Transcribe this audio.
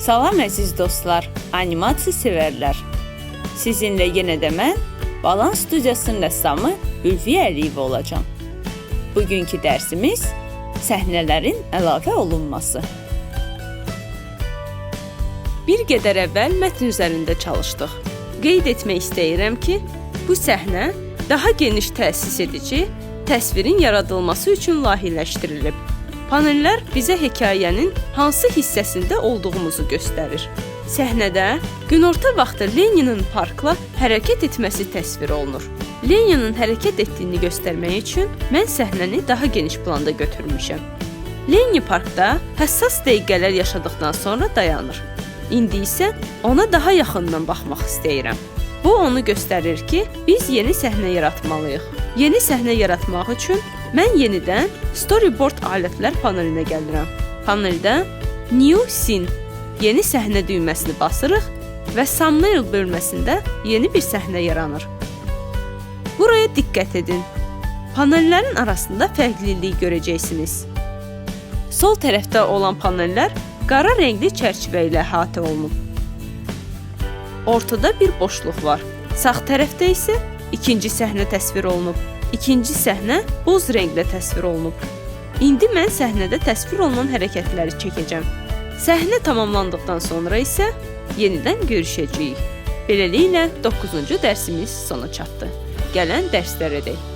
Salam əziz dostlar, animasiya sevərlər. Sizinlə yenə də mən, Balans Studiyasının rəssamı Ülviyə Əliyeva olacağam. Bugünkü dərsimiz səhnələrin əlavə olunması. Bir qədər əvvəl mətn üzərində çalışdıq. Qeyd etmək istəyirəm ki, bu səhnə daha geniş təsis edici təsvirin yaradılması üçün layihələşdirilib. Panellər bizə hekayənin hansı hissəsində olduğumuzu göstərir. Səhnədə günorta vaxtı Leninin parkla hərəkət etməsi təsvir olunur. Leninin hərəkət etdiyini göstərmək üçün mən səhnəni daha geniş planda götürmüşəm. Leni parkda həssas dəqiqələr yaşadıqdan sonra dayanır. İndi isə ona daha yaxından baxmaq istəyirəm. Bu onu göstərir ki, biz yeni səhnə yaratmalıyıq. Yeni səhnə yaratmaq üçün mən yenidən Storyboard alətlər panelinə gəlirəm. Paneldə New Scene, yeni səhnə düyməsini basırıq və Thumbnail bölməsində yeni bir səhnə yaranır. Buraya diqqət edin. Panellərin arasında fərqlilik görəcəksiniz. Sol tərəfdə olan panellər qara rəngli çərçivə ilə əhatə olunub. Ortada bir boşluq var. Sağ tərəfdə isə ikinci səhnə təsvir olunub. İkinci səhnə boz rənglə təsvir olunub. İndi mən səhnədə təsvir olunan hərəkətləri çəkəcəm. Səhnə tamamlandıqdan sonra isə yenidən görüşəcəyik. Beləliklə 9-cu dərsimiz sona çatdı. Gələn dərslər edək.